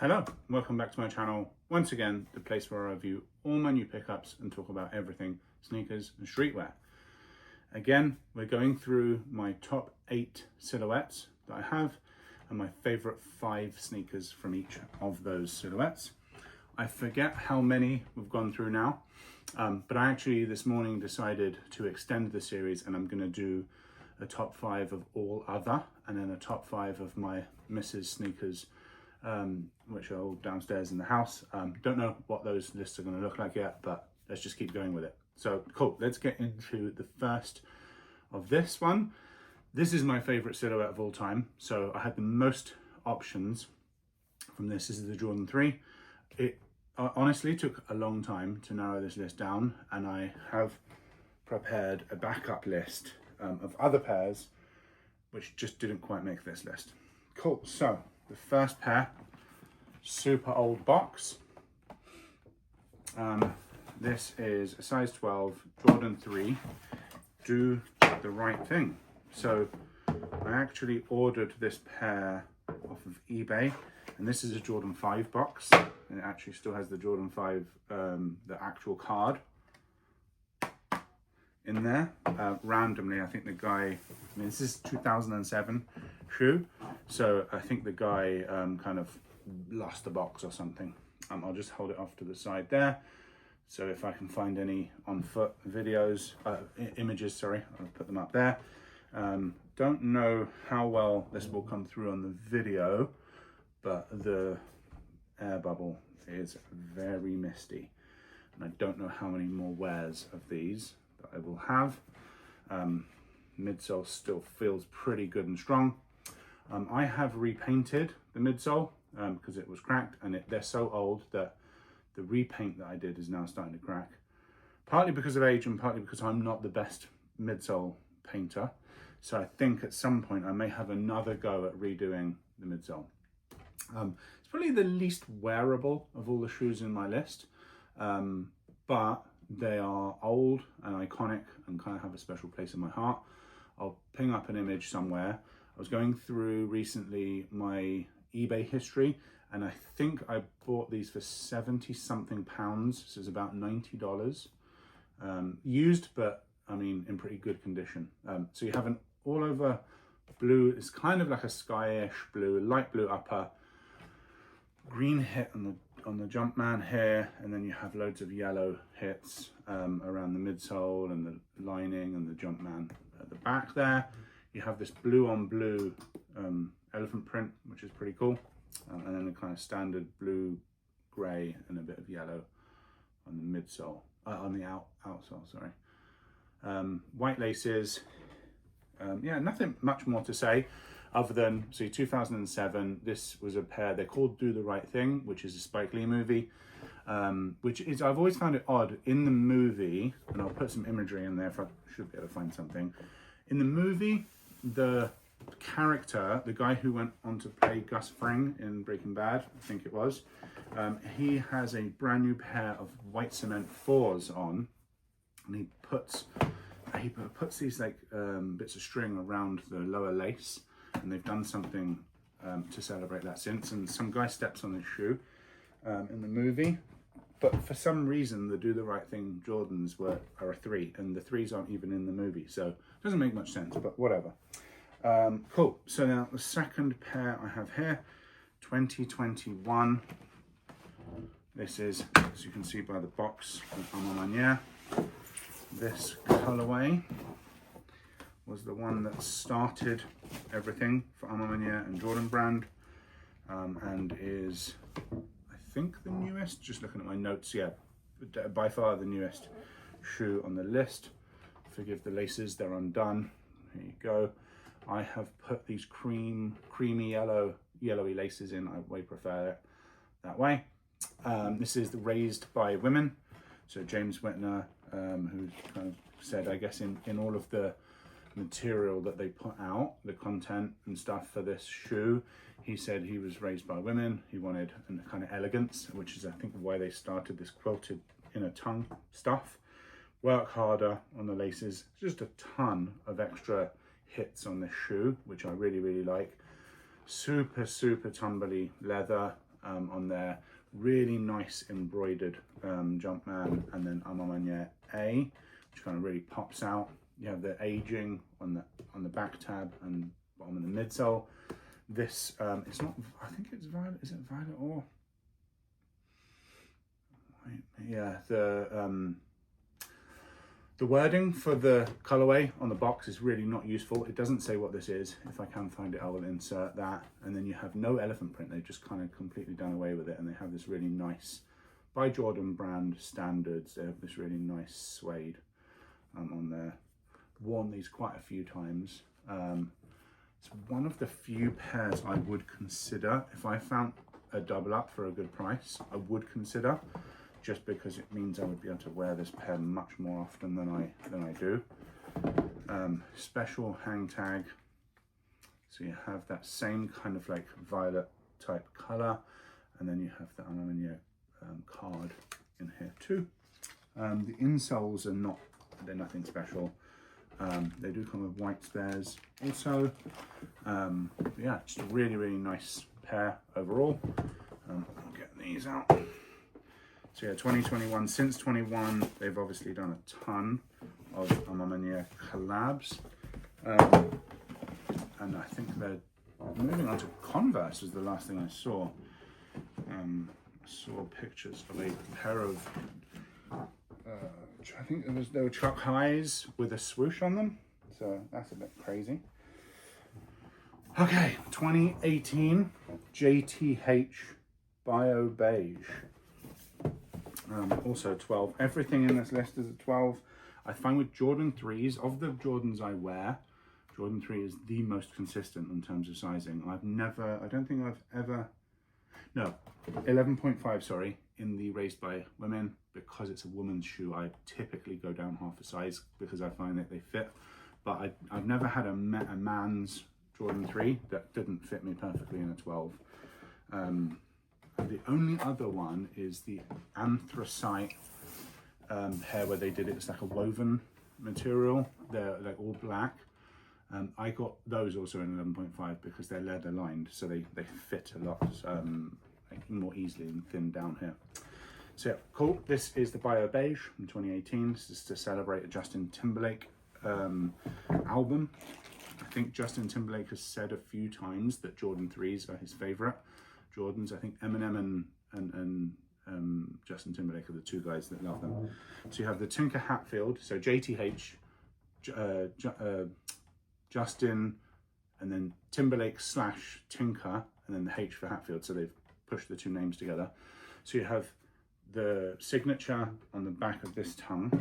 Hello, welcome back to my channel. Once again, the place where I review all my new pickups and talk about everything sneakers and streetwear. Again, we're going through my top 8 silhouettes that I have and my favorite 5 sneakers from each of those silhouettes. I forget how many we've gone through now, but I actually this morning decided to extend the series, and I'm going to do a top 5 of all other and then a top 5 of my Mrs. sneakers, which are all downstairs in the house. Don't know what those lists are going to look like yet, but let's just keep going with it. So cool, let's get into the first of this one. This is my favorite silhouette of all time, so I had the most options from this. This is the Jordan 3. It honestly took a long time to narrow this list down, and I have prepared a backup list of other pairs which just didn't quite make this list. Cool, so the first pair, super old box. This is a size 12 Jordan 3, Do the Right Thing. So I actually ordered this pair off of eBay, and this is a Jordan 5 box, and it actually still has the Jordan 5, the actual card in there. Randomly, I think the guy, I mean, this is 2007 shoe, so I think the guy kind of lost the box or something. I'll just hold it off to the side there, so if I can find any on foot videos, images, sorry, I'll put them up there. Don't know how well this will come through on the video, but the air bubble is very misty, and I don't know how many more wears of these that I will have. Midsole still feels pretty good and strong. I have repainted the midsole because it was cracked, and they're so old that the repaint that I did is now starting to crack. Partly because of age and partly because I'm not the best midsole painter. So I think at some point I may have another go at redoing the midsole. It's probably the least wearable of all the shoes in my list, but they are old and iconic and kind of have a special place in my heart. I'll ping up an image somewhere. I was going through recently my eBay history, and I think I bought these for 70 something pounds, so it's about $90. Used, but I mean in pretty good condition. So you have an all over blue, it's kind of like a skyish blue, light blue upper, green hit on the Jumpman here, and then you have loads of yellow hits around the midsole and the lining and the Jumpman at the back there. You have this blue on blue elephant print, which is pretty cool, and then the kind of standard blue, grey, and a bit of yellow on the midsole, on the outsole, sorry. White laces. Yeah, nothing much more to say other than, see, 2007, this was a pair, they're called Do the Right Thing, which is a Spike Lee movie, which is, I've always found it odd, in the movie, and I'll put some imagery in there if I should be able to find something. In the movie, the character, the guy who went on to play Gus Fring in Breaking Bad, I think it was, he has a brand new pair of white cement 4s on, and he puts these like bits of string around the lower lace, and they've done something to celebrate that since, and some guy steps on this shoe in the movie, but for some reason the Do the Right Thing Jordans are a 3, and the 3s aren't even in the movie, so it doesn't make much sense, but whatever. Cool, so now the second pair I have here, 2021. This is, as you can see by the box, A Ma Mani&eacute. This colorway was the one that started everything for A Ma Mani&eacute and Jordan brand, and is, I think, the newest, just looking at my notes, yeah, by far the newest shoe on the list. Forgive the laces, they're undone. Here you go. I have put these creamy yellowy laces in. I way prefer it that way. This is the Raised by Women. So James Whitner, who kind of said, I guess, in all of the material that they put out, the content and stuff for this shoe, he said he was raised by women. He wanted a kind of elegance, which is, I think, why they started this quilted inner tongue stuff. Work harder on the laces. Just a ton of extra hits on this shoe, which I really like. Super tumbly leather, on there. Really nice embroidered Jumpman, and then A Ma Mani&eacute, which kind of really pops out. You have the aging on the back tab and bottom of the midsole. This it's not. I think it's violet. Is it violet or? Yeah, the wording for the colorway on the box is really not useful. It doesn't say what this is. If I can find it, I will insert that. And then you have no elephant print. They've just kind of completely done away with it. And they have this really nice, by Jordan brand standards, they have this really nice suede on there. Worn these quite a few times. It's one of the few pairs I would consider. If I found a double up for a good price, I would consider, just because it means I would be able to wear this pair much more often than I do. Special hang tag. So you have that same kind of like violet type color, and then you have the A Ma Mani&eacute card in here too. The insoles are they're nothing special. They do come with white spares also. Yeah, just a really, really nice pair overall. I'll get these out. So yeah, 2021, since 21, they've obviously done a ton of A Ma Mani&eacute collabs. And I think they're moving on to Converse was the last thing I saw. I saw pictures of a pair of, I think there were Chuck Highs with a swoosh on them. So that's a bit crazy. Okay, 2018 JTH Bio Beige. Also 12. Everything in this list is a 12. I find with Jordan 3s, of the Jordans I wear, Jordan 3 is the most consistent in terms of sizing. I don't think I've ever, no, 11.5, sorry, in the Raised by Women. Because it's a woman's shoe, I typically go down half a size because I find that they fit. But I've never had a man's Jordan 3 that didn't fit me perfectly in a 12. The only other one is the anthracite pair where they did it's like a woven material. They're like all black. I got those also in 11.5 because they're leather lined, so they fit a lot like more easily and thin down here. So yeah, cool. This is the Bio Beige from 2018. This is to celebrate a Justin Timberlake album. I think Justin Timberlake has said a few times that Jordan 3s are his favorite Jordans. I think Eminem and Justin Timberlake are the two guys that love them. So you have the Tinker Hatfield, so JTH, Justin, and then Timberlake / Tinker, and then the H for Hatfield. So they've pushed the two names together. So you have the signature on the back of this tongue,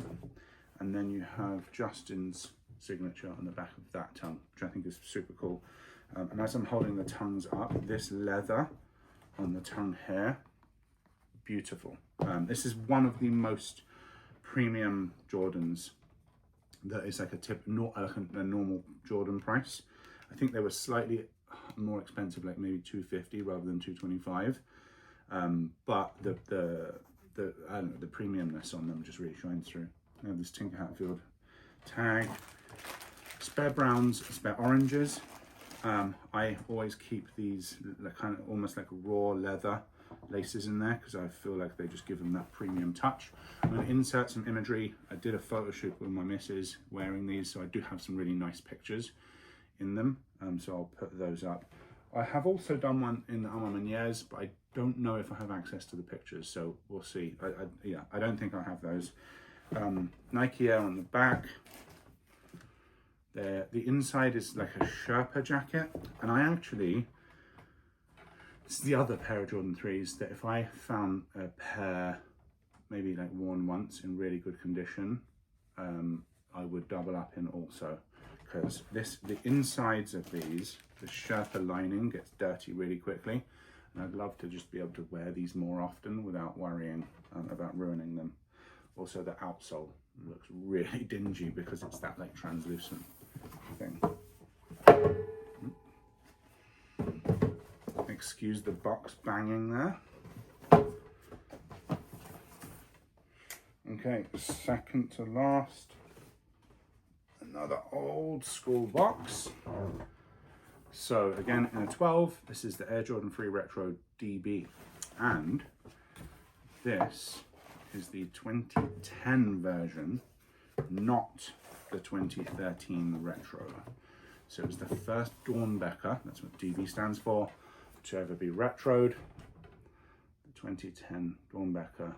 and then you have Justin's signature on the back of that tongue, which I think is super cool. And as I'm holding the tongues up, this leather on the tongue here, beautiful. This is one of the most premium Jordans that is like a normal Jordan price. I think they were slightly more expensive, like maybe $250 rather than $225. But the I don't know, the premiumness on them just really shines through. I have this Tinker Hatfield tag, spare browns, spare oranges. I always keep these like kind of almost like raw leather laces in there because I feel like they just give them that premium touch. I'm going to insert some imagery. I did a photo shoot with my missus wearing these, so I do have some really nice pictures in them. So I'll put those up. I have also done one in the A Ma Mani&eacute, but I don't know if I have access to the pictures, so we'll see. Yeah, I don't think I have those. Nike Air on the back. The inside is like a Sherpa jacket, and this is the other pair of Jordan 3s that if I found a pair maybe like worn once in really good condition, I would double up in also, because the insides of these, the Sherpa lining gets dirty really quickly, and I'd love to just be able to wear these more often without worrying about ruining them. Also the outsole looks really dingy because it's that like translucent thing. Excuse the box banging there. Okay, second to last, another old school box. So again, in a 12, this is the Air Jordan 3 Retro DB. And this is the 2010 version, not the 2013 retro. So it was the first Doernbecher, that's what DB stands for, to ever be retroed. The 2010 Doernbecher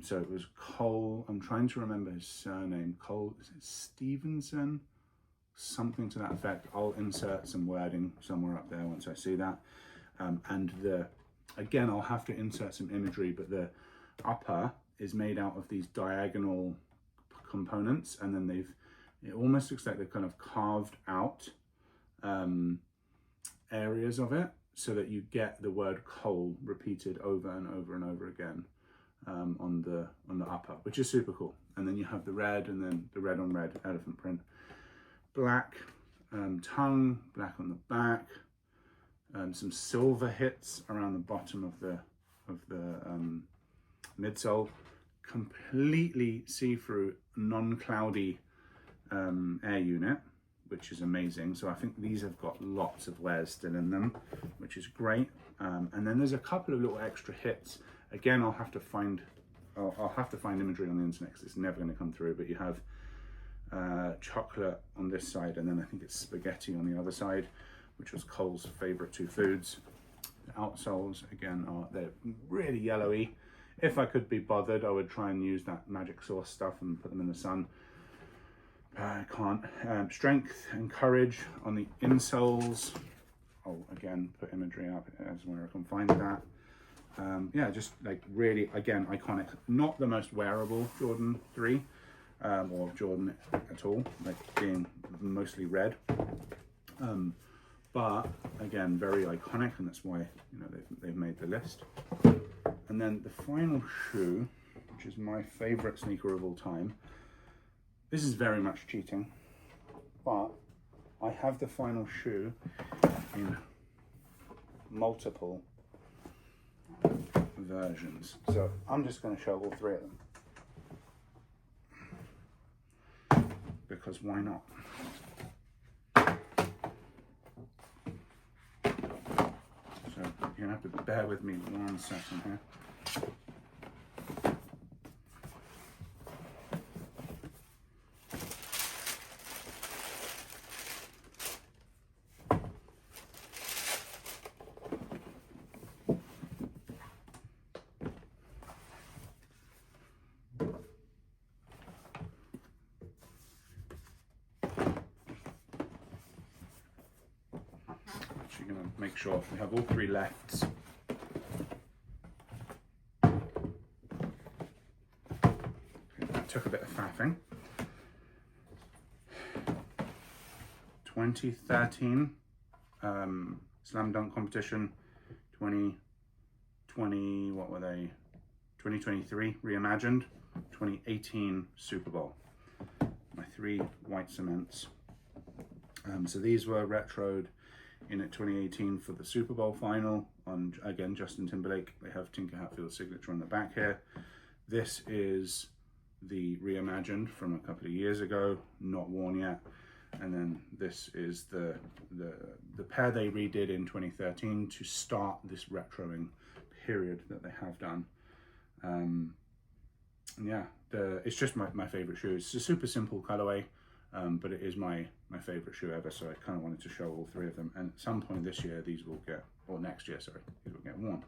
so it was Cole, I'm trying to remember his surname, Cole, is it Stevenson? Something to that effect. I'll insert some wording somewhere up there once I see that. Again, I'll have to insert some imagery, but the upper is made out of these diagonal components, and then it almost looks like they've kind of carved out areas of it so that you get the word Cole repeated over and over and over again on the upper, which is super cool. And then you have the red, and then the red on red elephant print. Black tongue, black on the back, some silver hits around the bottom of the midsole, completely see-through, non-cloudy air unit, which is amazing. So I think these have got lots of wears still in them, which is great. And then there's a couple of little extra hits. Again, I'll have to find imagery on the internet because it's never going to come through. But you have chocolate on this side, and then I think it's spaghetti on the other side, which was Cole's favorite two foods. The outsoles, again, they're really yellowy. If I could be bothered, I would try and use that magic sauce stuff and put them in the sun. I can't. Strength and courage on the insoles. I'll again put imagery up as where I can find that. Yeah, just like really, again, iconic. Not the most wearable Jordan 3 or Jordan at all, like being mostly red. But again, very iconic, and that's why they've made the list. And then the final shoe, which is my favorite sneaker of all time. This is very much cheating, but I have the final shoe in multiple versions. So I'm just going to show all three of them, because why not? So you're going to have to bear with me 1 second here. Actually going to make sure we have all three lefts. That took a bit of faffing. 2013 Slam Dunk competition, 2020, what were they? 2023 Reimagined, 2018 Super Bowl. My three white cements. So these were retroed in at 2018 for the Super Bowl final on, again, Justin Timberlake. They have Tinker Hatfield's signature on the back here. This is the Reimagined from a couple of years ago, not worn yet. And then this is the pair they redid in 2013 to start this retroing period that they have done. And yeah, it's just my favorite shoe. It's a super simple colorway, but it is my favorite shoe ever. So I kind of wanted to show all three of them. And at some point this year, these will get, or next year, sorry, these will get worn.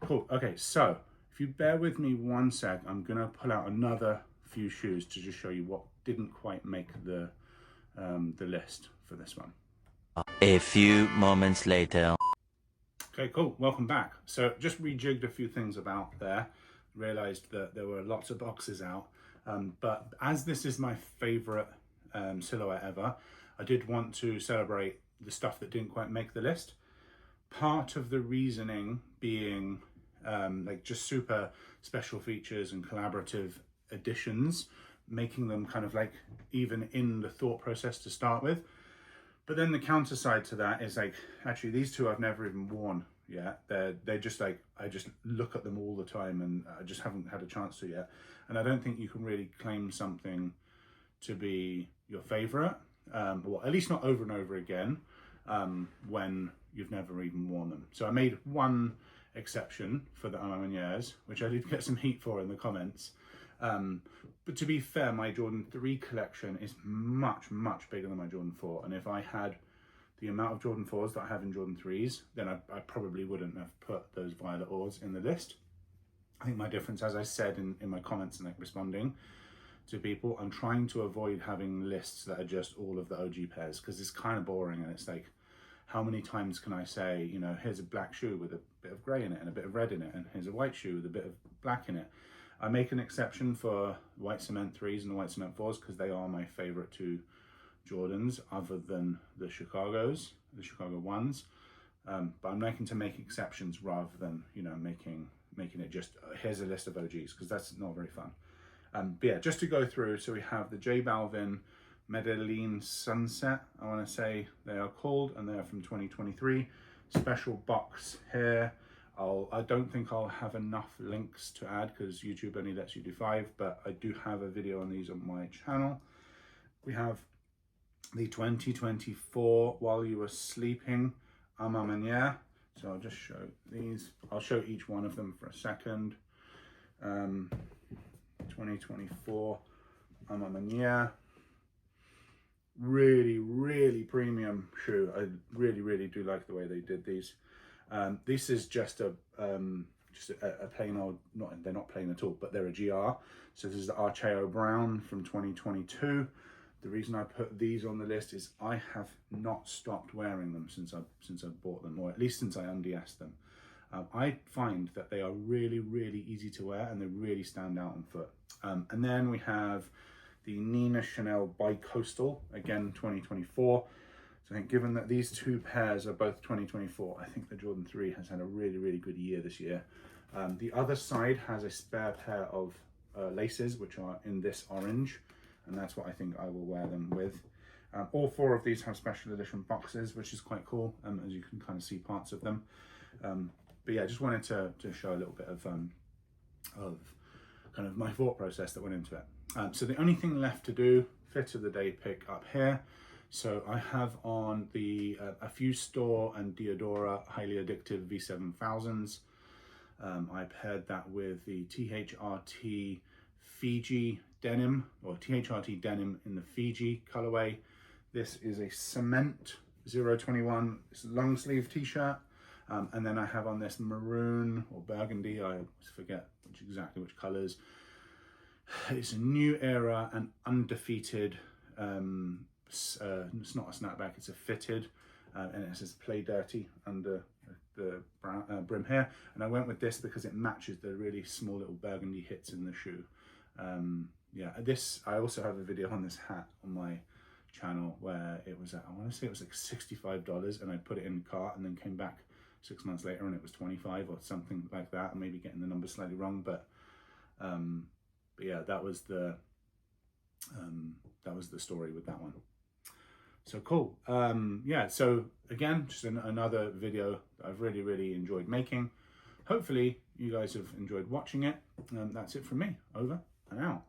Cool. Okay, so if you bear with me 1 sec, I'm gonna pull out another few shoes to just show you what didn't quite make the list for this one. A few moments later. Okay, cool. Welcome back. So just rejigged a few things about there. Realized that there were lots of boxes out. But as this is my favorite silhouette ever, I did want to celebrate the stuff that didn't quite make the list. Part of the reasoning being like just super special features and collaborative additions, making them kind of like even in the thought process to start with. But then the counter side to that is like, actually these two I've never even worn yet. They're just like, I just look at them all the time and I just haven't had a chance to yet. And I don't think you can really claim something to be your favorite, or at least not over and over again, when you've never even worn them. So I made one exception for the A Ma Mani&eacute, which I did get some heat for in the comments. But to be fair, my Jordan 3 collection is much, much bigger than my Jordan 4. And if I had the amount of Jordan 4s that I have in Jordan 3s, then I probably wouldn't have put those Violet Ores in the list. I think my difference, as I said in my comments and like responding to people, I'm trying to avoid having lists that are just all of the OG pairs, because it's kind of boring, and it's like, how many times can I say, you know, here's a black shoe with a bit of grey in it and a bit of red in it, and here's a white shoe with a bit of black in it. I make an exception for white cement 3s and the white cement 4s because they are my favourite two Jordans other than the Chicago 1s. But I'm liking to make exceptions rather than, you know, making it just, here's a list of OGs, because that's not very fun. But yeah, just to go through, so we have the J Balvin Medellin Sunset, I want to say they are called, and they are from 2023. Special box here. I don't think I'll have enough links to add because YouTube only lets you do 5, but I do have a video on these on my channel. We have the 2024 While You Were Sleeping A Ma Mani&eacute. So I'll just show these. I'll show each one of them for a second. 2024 A Ma Mani&eacute. Really, really premium shoe. I really, really do like the way they did these. This is just a plain old, they're not plain at all, but they're a GR. So this is the Archeo Brown from 2022. The reason I put these on the list is I have not stopped wearing them since I bought them, or at least since I undiessed them. I find that they are really, really easy to wear, and they really stand out on foot. And then we have the Nina Chanel Bicoastal, again 2024. So I think given that these two pairs are both 2024, I think the Jordan 3 has had a really, really good year this year. The other side has a spare pair of laces, which are in this orange, and that's what I think I will wear them with. All 4 of these have special edition boxes, which is quite cool, as you can kind of see parts of them. But yeah, I just wanted to show a little bit of kind of my thought process that went into it. So the only thing left to do, fit of the day pick up here. So I have on the a few Store and Diodora Highly Addictive V7000s. I paired that with the THRT Fiji denim, or THRT denim in the Fiji colorway. This is a cement 021 long sleeve t-shirt. And then I have on this maroon or burgundy, I forget exactly which colors. It's a new era and undefeated, it's not a snapback, it's a fitted, and it says play dirty under the brim here. And I went with this because it matches the really small little burgundy hits in the shoe. Yeah, this, I also have a video on this hat on my channel where it was at, I want to say it was like $65, and I put it in the cart and then came back 6 months later and it was 25 or something like that. I'm maybe getting the numbers slightly wrong, but yeah, that was the story with that one. So cool. Yeah, so again, just another video that I've really, really enjoyed making. Hopefully you guys have enjoyed watching it. That's it from me. Over and out.